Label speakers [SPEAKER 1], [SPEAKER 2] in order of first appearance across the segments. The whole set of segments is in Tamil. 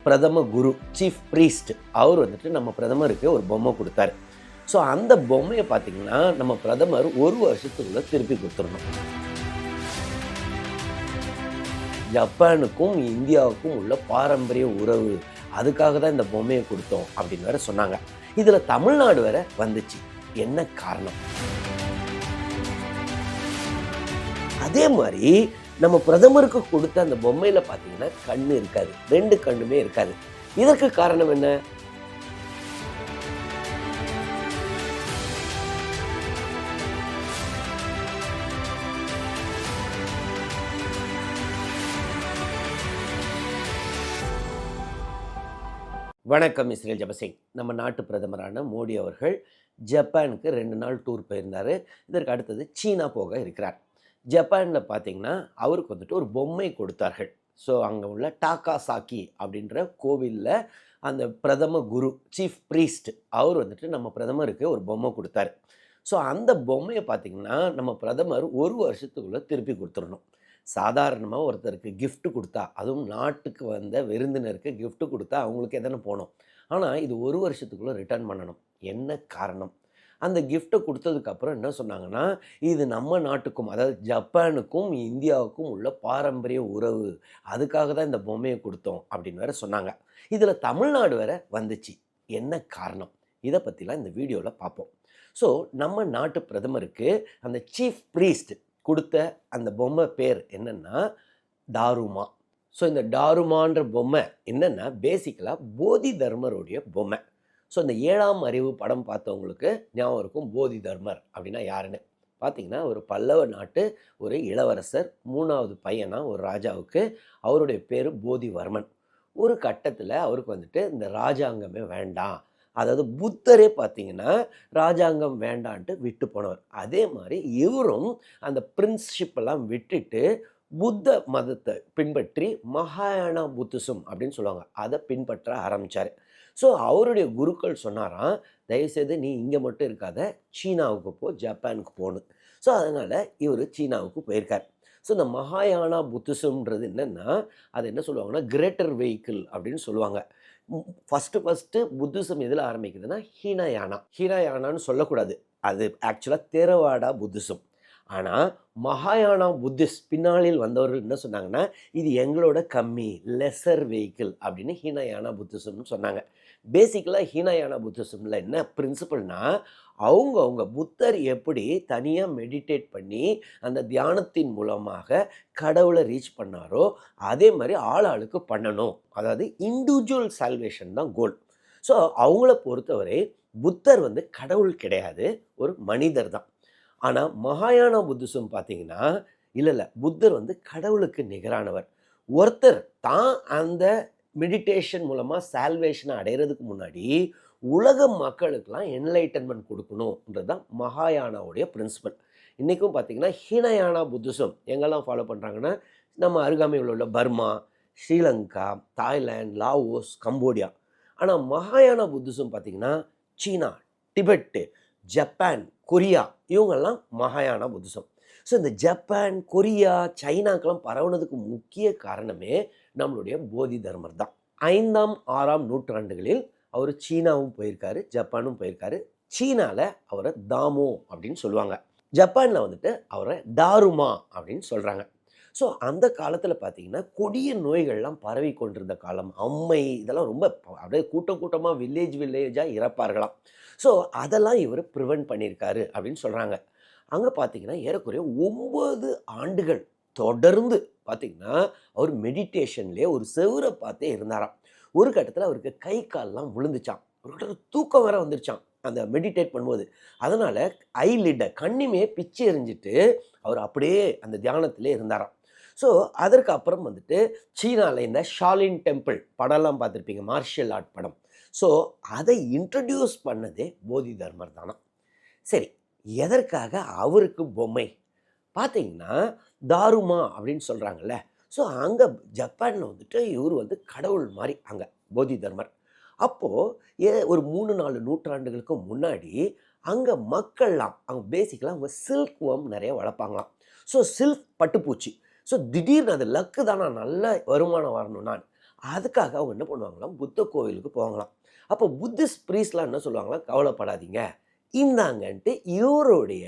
[SPEAKER 1] பிரதம குரு சீஃப் ப்ரீஸ்ட் அவர் வந்துட்டு நம்ம பிரதமருக்கு ஒரு பொம்மை கொடுத்தாரு. ஸோ அந்த பொம்மையை பார்த்தீங்கன்னா நம்ம பிரதமர் ஒரு வருஷத்துக்குள்ள திருப்பி கொடுத்துடணும். ஜப்பானுக்கும் இந்தியாவுக்கும் உள்ள பாரம்பரிய உறவு, அதுக்காக தான் இந்த பொம்மையை கொடுத்தோம் அப்படின்னு வேற சொன்னாங்க. இதில் தமிழ்நாடு வேற வந்துச்சு. என்ன காரணம்? அதே மாதிரி நம்ம பிரதமருக்கு கொடுத்த அந்த பொம்மையில் பார்த்தீங்கன்னா கண்ணு இருக்காது, 2 கண்ணுமே இருக்காது. இதற்கு காரணம் என்ன? வணக்கம். இஸ்ரேல் ஜபசிங். நம்ம நாட்டு பிரதமரான மோடி அவர்கள் ஜப்பானுக்கு 2 நாள் டூர் போயிருந்தார். இதற்கு அடுத்தது சீனா போக இருக்கிறார். ஜப்பானில் பார்த்தீங்கன்னா அவருக்கு வந்துட்டு ஒரு பொம்மை கொடுத்தார்கள். ஸோ அங்கே உள்ள டாக்காசாக்கி அப்படின்ற கோவிலில் அந்த பிரதம குரு சீஃப் ப்ரீஸ்ட் அவர் வந்துட்டு நம்ம பிரதமருக்கு ஒரு பொம்மை கொடுத்தாரு. ஸோ அந்த பொம்மையை பார்த்திங்கன்னா நம்ம பிரதமர் ஒரு வருஷத்துக்குள்ளே திருப்பி கொடுத்துடணும். சாதாரணமாக ஒருத்தருக்கு கிஃப்ட் கொடுத்தா, அதுவும் நாட்டுக்கு வந்த விருந்தினருக்கு கிஃப்ட் கொடுத்தா அவங்களுக்கு எதனா போகணும். ஆனால் இது ஒரு வருஷத்துக்குள்ளே ரிட்டர்ன் பண்ணணும். என்ன காரணம்? அந்த கிஃப்ட்டை கொடுத்ததுக்கப்புறம் என்ன சொன்னாங்கன்னா, இது நம்ம நாட்டுக்கும், அதாவது ஜப்பானுக்கும் இந்தியாவுக்கும் உள்ள பாரம்பரிய உறவு, அதுக்காக தான் இந்த பொம்மையை கொடுத்தோம் அப்படின்னு வேற சொன்னாங்க. இதில் தமிழ்நாடு வேற வந்துச்சு. என்ன காரணம்? இதை பற்றிலாம் இந்த வீடியோவில் பார்ப்போம். ஸோ நம்ம நாட்டு பிரதமருக்கு அந்த சீஃப் ப்ரீஸ்ட் கொடுத்த அந்த பொம்மை பேர் என்னென்னா டாருமா. ஸோ இந்த டாருமான்ற பொம்மை என்னென்னா பேசிக்கலாக போதி தர்மருடைய பொம்மை. ஸோ இந்த 7ஆம் அறிவு படம் பார்த்தவங்களுக்கு ஞாபகம் இருக்கும் போதி தர்மர் அப்படின்னா யாருன்னு. பார்த்திங்கன்னா ஒரு பல்லவ நாட்டு ஒரு இளவரசர், 3வது பையனாக ஒரு ராஜாவுக்கு. அவருடைய பேர் போதிவர்மன். ஒரு கட்டத்தில் அவருக்கு வந்துட்டு இந்த ராஜாங்கமே வேண்டாம், அதாவது புத்தரே பார்த்திங்கன்னா ராஜாங்கம் வேண்டான்ட்டு விட்டு போனவர். அதே மாதிரி இவரும் அந்த பிரின்ஸ்ஷிப்பெல்லாம் விட்டுட்டு புத்த மதத்தை பின்பற்றி மகாயானா புத்திசம் அப்படின்னு சொல்லுவாங்க, அதை பின்பற்ற ஆரம்பித்தார். ஸோ அவருடைய குருக்கள் சொன்னாராம், தயவுசெய்து நீ இங்கே மட்டும் இருக்காத, சீனாவுக்கு போ, ஜப்பானுக்கு போகணும். ஸோ அதனால் இவர் சீனாவுக்கு போயிருக்கார். ஸோ இந்த மகாயானா புத்திசம்ன்றது என்னென்னா, அது என்ன சொல்லுவாங்கன்னா கிரேட்டர் வெஹிக்கிள் அப்படின்னு சொல்லுவாங்க. ஃபஸ்ட்டு புத்திசம் எதில் ஆரம்பிக்குதுன்னா ஹீனயானான்னு சொல்லக்கூடாது, அது ஆக்சுவலாக தேரவாடா புத்திசம். ஆனால் மகாயானா புத்திஸ்ட் பின்னாளில் வந்தவர்கள் என்ன சொன்னாங்கன்னா, இது எங்களோட கம்மி, லெசர் வெஹிக்கிள் அப்படின்னு ஹீனயானா புத்திசம்னு சொன்னாங்க. பேசிக்கலாக ஹீனயானா புத்திசமில் என்ன பிரின்சிபல்னா, அவங்க புத்தர் எப்படி தனியாக மெடிடேட் பண்ணி அந்த தியானத்தின் மூலமாக கடவுளை ரீச் பண்ணாரோ அதே மாதிரி ஆளுக்கு பண்ணணும். அதாவது இண்டிவிஜுவல் சால்வேஷன் தான் கோல். ஸோ அவங்கள பொறுத்தவரை புத்தர் கடவுள் கிடையாது, ஒரு மனிதர் தான். ஆனால் மகாயானா புத்திசம் பார்த்தீங்கன்னா இல்லை, புத்தர் கடவுளுக்கு நிகரானவர். ஒருத்தர் தான் அந்த மெடிடேஷன் மூலமாக சால்வேஷனை அடைகிறதுக்கு முன்னாடி உலக மக்களுக்கெல்லாம் என்லைட்டன்மெண்ட் கொடுக்கணுன்றது தான் மகாயானாவுடைய பிரின்சிபல். இன்றைக்கும் பார்த்திங்கன்னா ஹீனயானா புத்திசம் எங்கெல்லாம் ஃபாலோ பண்ணுறாங்கன்னா, நம்ம அருகாமையில் உள்ள Burma, Sri Lanka, Thailand, Laos, Cambodia. ஆனால் மகாயானா புத்திசம் பார்த்திங்கன்னா சீனா, டிபெட்டு, ஜப்பான், கொரியா, இவங்கெல்லாம் மகாயானா புத்திசம். ஸோ இந்த ஜப்பான், கொரியா, சைனாக்கெல்லாம் பரவுனதுக்கு முக்கிய காரணமே நம்மளுடைய போதி தர்மர் தான். 5ஆம் 6ஆம் நூற்றாண்டுகளில் அவர் சீனாவும் போயிருக்காரு, ஜப்பானும் போயிருக்காரு. சீனாவில் அவரை தாமோ அப்படின்னு சொல்லுவாங்க, ஜப்பானில் அவரை டாருமா அப்படின்னு சொல்கிறாங்க. ஸோ அந்த காலத்தில் பார்த்திங்கன்னா கொடிய நோய்கள்லாம் பரவி கொண்டிருந்த காலம், அம்மை, இதெல்லாம் ரொம்ப அப்படியே கூட்டமாக வில்லேஜாக இறப்பார்களாம். ஸோ அதெல்லாம் இவர் ப்ரிவென்ட் பண்ணியிருக்காரு அப்படின்னு சொல்கிறாங்க. அங்கே பார்த்திங்கன்னா ஏறக்குறைய 9 ஆண்டுகள் தொடர்ந்து பார்த்திங்கன்னா அவர் மெடிடேஷன்லேயே ஒரு செவரை பார்த்தே இருந்தாராம். ஒரு கட்டத்தில் அவருக்கு கை கால்லாம் விழுந்துச்சான், ஒரு கட்டத்தில் தூக்கம் வேற வந்துருச்சான் அந்த மெடிடேட் பண்ணும்போது. அதனால் ஐலிட்டை கண்ணிமே பிச்சு எறிஞ்சிட்டு அவர் அப்படியே அந்த தியானத்திலே இருந்தாராம். ஸோ அதற்கு அப்புறம் சீனாவில் இந்த ஷாலின் டெம்பிள் படம்லாம் பார்த்துருப்பீங்க, மார்ஷியல் ஆர்ட் படம். ஸோ அதை இன்ட்ரடியூஸ் பண்ணதே போதி தர்மர் தானா. சரி, எதற்காக அவருக்கு பொம்மை பார்த்தீங்கன்னா தாருமா அப்படின்னு சொல்கிறாங்கல்ல. ஸோ அங்கே ஜப்பானில் இவர் கடவுள் மாதிரி அங்கே போதி தர்மர். அப்போது ஒரு 3-4 நூற்றாண்டுகளுக்கு முன்னாடி அங்கே மக்கள்லாம் அவங்க பேசிக்கலாக அவங்க சில்க் வேர்ம் நிறைய வளர்ப்பாங்களாம். ஸோ சில்க் பட்டுப்பூச்சி. ஸோ திடீர்னு அது லக்கு தானா, நல்ல வருமானம் வரணும்னா அதுக்காக அவங்க என்ன பண்ணுவாங்களாம், புத்த கோவிலுக்கு போவாங்களாம். அப்போ புத்திஸ்ட் ப்ரீஸ்ட்லாம் என்ன சொல்லுவாங்களாம், கவலைப்படாதீங்க, இந்தாங்கன்ட்டு இவருடைய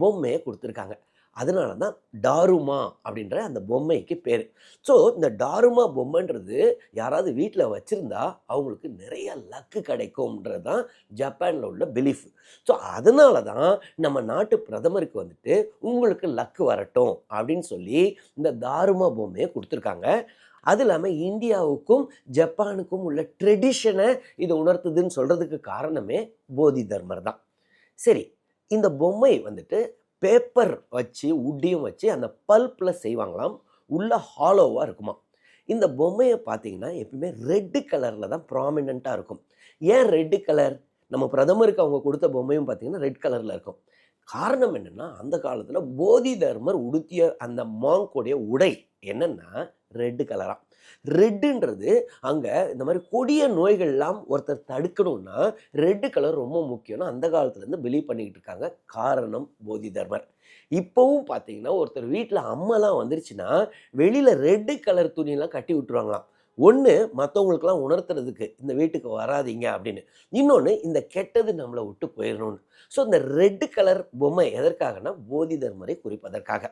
[SPEAKER 1] பொம்மைய குடுத்துருக்காங்க. அதனால தான் டாருமா அப்படின்ற அந்த பொம்மைக்கு பேரு. ஸோ இந்த டாருமா பொம்மைன்றது யாராவது வீட்ல வச்சிருந்தா, அவங்களுக்கு நிறைய லக்கு கிடைக்கும்ன்றது தான் ஜப்பான்ல உள்ள பிலீஃப். ஸோ அதனால தான் நம்ம நாட்டு பிரதமருக்கு வந்துட்டு, உங்களுக்கு லக்கு வரட்டும் அப்படின்னு சொல்லி இந்த தாருமா பொம்மைய குடுத்துருக்காங்க. அது இல்லாம இந்தியாவுக்கும், ஜப்பானுக்கும் உள்ள ட்ரெடிஷன இது உணர்த்துதுன்னு சொல்றதுக்கு காரணமே போதி தர்மர் தான். சரி, இந்த பொம்மை வந்துட்டு பேப்பர் வச்சு, வுட்டையும் வச்சு அந்த பல்ப்ல செய்வாங்களாம். உள்ள ஹாலோவா இருக்குமாம். இந்த பொம்மைய பார்த்தீங்கன்னா, எப்பவுமே ரெட் கலர்ல தான் ப்ராமினன்ட்டா இருக்கும். ஏன் ரெட் கலர்? நம்ம பிரதமருக்கு அவங்க குடுத்த பொம்மையும் பார்த்தீங்கன்னா, ரெட் கலர்ல இருக்கும். காரணம் என்னன்னா, அந்த காலத்துல போதி தர்மர் உடுத்திய அந்த மாங்க்குடைய உடை என்னன்னா, ரெட் கலராம். ரெட்டுன்றது அங்க இந்த மாரி கொடிய நோய்கள்லாம் ஒருத்தர் தடுக்கணும்னா, ரெட் கலர் ரொம்ப முக்கியம்னு அந்த காலத்துலேருந்து பிலீவ் பண்ணிக்கிட்டு இருக்காங்க. காரணம் போதி தர்மர். இப்பவும் பார்த்தீங்கன்னா, ஒருத்தர் வீட்ல அம்மலாம் வந்துருச்சுன்னா, வெளியில ரெட் கலர் துணிலாம் கட்டி விட்டுருவாங்களாம். ஒண்ணு மத்தவங்களுக்கெல்லாம் உணர்த்துறதுக்கு, இந்த வீட்டுக்கு வராதீங்க அப்படின்னு. இன்னொன்னு இந்த கெட்டது நம்மள விட்டு போயிரணும்னு. ஸோ இந்த ரெட் கலர் பொம்மை எதற்காகன்னா, போதி தர்மரை குறிப்பதற்காக.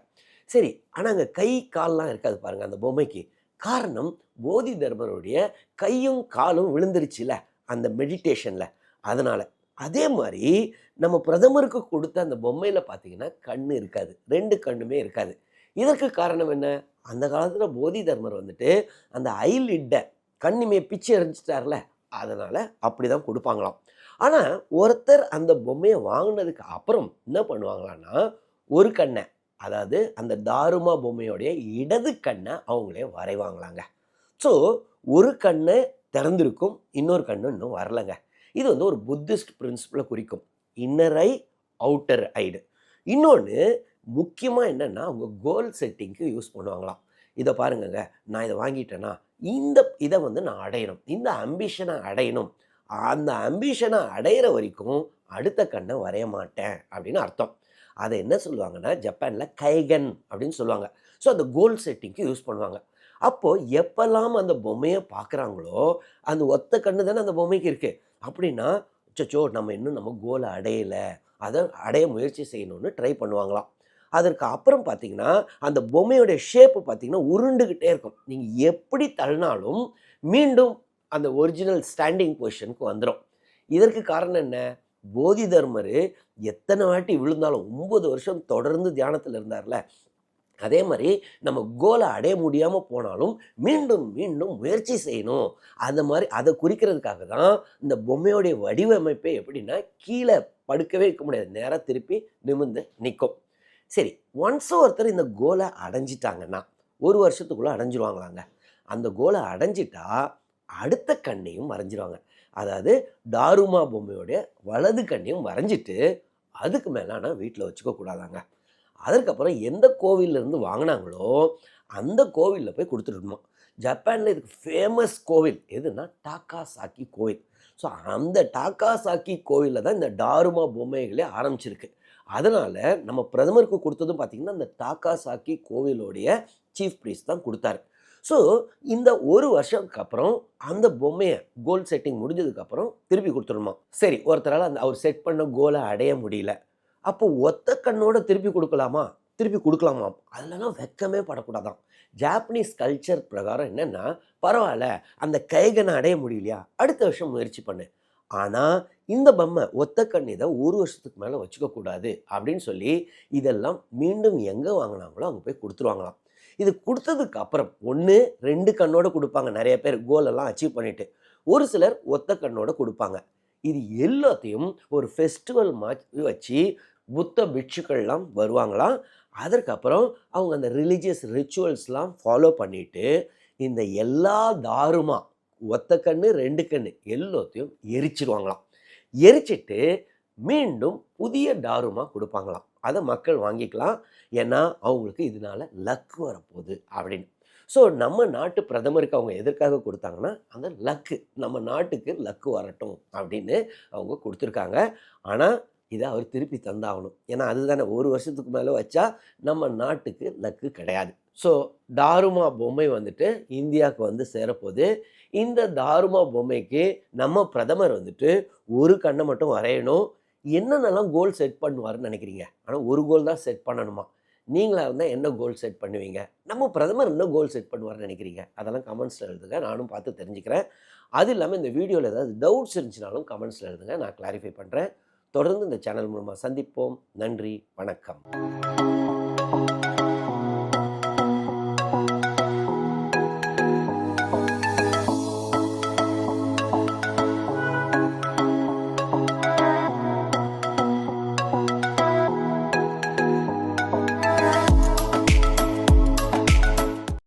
[SPEAKER 1] சரி, ஆனா அங்க கை, கால்லாம் இருக்காது பாருங்க அந்த பொம்மைக்கு. காரணம் போதி தர்மருடைய கையும், காலும் விழுந்துருச்சுல்ல, அந்த மெடிடேஷன்ல. அதனால. அதே மாரி நம்ம பிரதமருக்கு குடுத்த அந்த பொம்மையில பார்த்தீங்கன்னா, கண்ணு இருக்காது. 2 கண்ணுமே இருக்காது. இதற்கு காரணம் என்ன? அந்த காலத்துல போதி தர்மர் வந்துட்டு, அந்த ஐலிட்ட கண்ணிமைய பிச்சு எறிஞ்சிட்டார்ல, அதனால அப்படிதான் குடுப்பாங்களாம். ஆனா, ஒருத்தர் அந்த பொம்மைய வாங்குனதுக்கு அப்புறம் என்ன பண்ணுவாங்களான்னா, ஒரு கண்ண, அதாவது அந்த தாருமா பொம்மையோடைய இடது கண்ண அவங்களே வரைவாங்களாங்க. ஸோ, ஒரு கண்ணு திறந்திருக்கும். இன்னொரு கண்ணு இன்னும் வரலங்க. இது வந்து ஒரு புத்திஸ்ட் பிரின்சிபிள குறிக்கும். இன்னர் ஐ, அவுட்டர் ஐடு. இன்னொன்னு முக்கியமா என்னன்னா, அவங்க கோல் செட்டிங்க்கு யூஸ் பண்ணுவாங்களாம். இத பாருங்கங்க, நான் இத வாங்கிட்டேனா, இந்த இத வந்து நான் அடையணும். இந்த ஆம்பிஷன அடையணும். அந்த ஆம்பிஷன அடையிற வரைக்கும் அடுத்த கண்ண வரைய மாட்டேன் அப்படின்னு அர்த்தம். அத என்ன சொல்லுவாங்கன்னா, ஜப்பான்ல கைகன் அப்படின்னு சொல்லுவாங்க. ஸோ, அந்த கோல் செட்டிங்க்கு யூஸ் பண்ணுவாங்க. அப்போ எப்பல்லாம் அந்த பொம்மைய பார்க்குறாங்களோ, அந்த ஒத்த கண்ணு தானே அந்த பொம்மைக்கு இருக்கு. அப்படின்னா, அச்சச்சோ! நம்ம இன்னும் நம்ம கோல அடையல. அத அடைய முயற்சி செய்யணும்னு ட்ரை பண்ணுவாங்களாம். அதற்கு அப்புறம் பார்த்தீங்கன்னா, அந்த பொம்மையுடைய ஷேப் பார்த்தீங்கன்னா, உருண்டுகிட்டே இருக்கும். நீங்க எப்படி தள்ளினாலும் மீண்டும் அந்த ஒரிஜினல் ஸ்டாண்டிங் பொசிஷனுக்கு வந்துரும். இதற்கு காரணம் என்ன? போதி தர்மரு எத்தன வாட்டி விழுந்தாலும் 9 வருஷம் தொடர்ந்து தியானத்துல இருந்தார்ல. அதே மாரி நம்ம கோல அடைய முடியாம போனாலும், மீண்டும், மீண்டும் முயற்சி செய்யணும். அந்த மாரி அத குறிக்கிறதுக்காக தான், இந்த பொம்மையோடைய வடிவமைப்பே எப்படின்னா, கீழ படுக்கவே வைக்க முடியாது. நேரா திருப்பி நிமிர்ந்து நிக்கும். சரி, ஒன்ஸ் ஒருத்தர் இந்த கோல அடைஞ்சிட்டாங்கன்னா, 1 வருஷத்துக்குள்ள அடைஞ்சிருவாங்களாங்க. அந்த கோல அடைஞ்சிட்டா, அடுத்த கண்ணையும் வரைஞ்சிருவாங்க. அதாவது டாருமா பொம்மையோட வலது கண்ணையும் வரைஞ்சிட்டு, அதுக்கு மேல ஆனா வீட்ல வச்சுக்க கூடாதாங்க. அதற்கப்புறம் எந்த கோவில்ல இருந்து வாங்குனாங்களோ, அந்த கோவில்ல போய் குடுத்துடணுமா. ஜப்பான்ல இதுக்கு ஃபேமஸ் கோவில் எதுன்னா, டாக்காசாக்கி கோவில். ஸோ அந்த டாக்காசாக்கி கோவில்ல தான் இந்த டாருமா பொம்மைகளே ஆரம்பிச்சிருக்கு. அதனால நம்ம பிரதமருக்கு குடுத்ததும் பார்த்தீங்கன்னா, அந்த டாக்காசாக்கி கோவிலோடைய சீஃப் ப்ரீஸ்ட் தான் குடுத்தாரு. ஸோ இந்த 1 வருஷம்க்கு அப்புறம் அந்த பொம்மைய கோல் செட்டிங் முடிஞ்சதுக்கப்புறம் திருப்பி குடுத்துடணுமா. சரி, ஒருத்தரால அந்த அவர் செட் பண்ண கோல அடைய முடியல. அப்போ ஒத்த கண்ணோட திருப்பி குடுக்கலாமா? திருப்பி குடுக்கலாமாம். அதுலலாம் வெட்கமே படக்கூடாதாம். ஜாப்பனீஸ் கல்ச்சர் பிரகாரம் என்னன்னா, பரவால்ல அந்த கைகன அடைய முடியலையா? அடுத்த வருஷம் முயற்சி பண்ணு. ஆனா, இந்த பொம்மை ஒத்த கண் இத 1 வருஷத்துக்கு மேல வச்சுக்க கூடாது அப்படின்னு சொல்லி, இதெல்லாம் மீண்டும் எங்க வாங்குனாங்களோ அங்க போய் குடுத்துருவாங்களாம். இது குடுத்ததுக்கு அப்புறம் 1, 2 கண்ணோட குடுப்பாங்க நெறைய பேர் கோல் எல்லாம் அச்சீவ் பண்ணிட்டு. ஒரு சிலர் ஒத்த கண்ணோட குடுப்பாங்க. இது எல்லாத்தையும் ஒரு ஃபெஸ்டிவல் மாதிரி வச்சு புத்த பிட்சுக்கள்லாம் வருவாங்களாம். அதற்கப்புறம் அவங்க அந்த ரிலிஜியஸ் ரிச்சுவல்ஸ்லாம் ஃபாலோ பண்ணிட்டு, இந்த எல்லா தாருமா ஒத்த கண்ணு, 2 கண்ணு எல்லாத்தையும் எரிச்சிருவாங்களாம். எரிச்சிட்டு மீண்டும் புதிய டாருமா குடுப்பாங்களாம். அத மக்கள் வாங்கிக்கலாம். ஏன்னா, அவங்களுக்கு இதனால லக் வரப்போகுது அப்படின்னு. ஸோ நம்ம நாட்டு பிரதமருக்கு அவங்க எதற்காக குடுத்தாங்கன்னா, அந்த லக்கு நம்ம நாட்டுக்கு லக்கு வரட்டும் அப்படின்னு அவங்க குடுத்துருக்காங்க. ஆனா, இதை அவர் திருப்பி தந்தாகணும். ஏன்னா அதுதானே, ஒரு வருஷத்துக்கு மேலே வச்சா நம்ம நாட்டுக்கு லக்கு கிடையாது. ஸோ தாருமா பொம்மை வந்துட்டு இந்தியாவுக்கு வந்து சேரப்போகுது. இந்த தாருமா பொம்மைக்கு நம்ம பிரதமர் வந்துட்டு ஒரு கண்ணை மட்டும் வரையணும். என்னென்னலாம் கோல் செட் பண்ணுவாருன்னு நினைக்கிறீங்க? ஆனால் ஒரு கோல் தான் செட் பண்ணணுமா? நீங்களா இருந்தால் என்ன கோல் செட் பண்ணுவீங்க? நம்ம பிரதமர் என்ன கோல் செட் பண்ணுவார்ன்னு நினைக்கிறீங்க? அதெல்லாம் கமெண்ட்ஸில் எழுதுங்க. நானும் பார்த்து தெரிஞ்சுக்கிறேன். அது இல்லாமல் இந்த வீடியோவில் ஏதாவது டவுட்ஸ் இருந்துச்சுனாலும் கமெண்ட்ஸில் எழுதுங்க. நான் கிளாரிஃபை பண்ணுறேன். தொடர்ந்து இந்த சேனல் மூலமாக சந்திப்போம். நன்றி, வணக்கம்.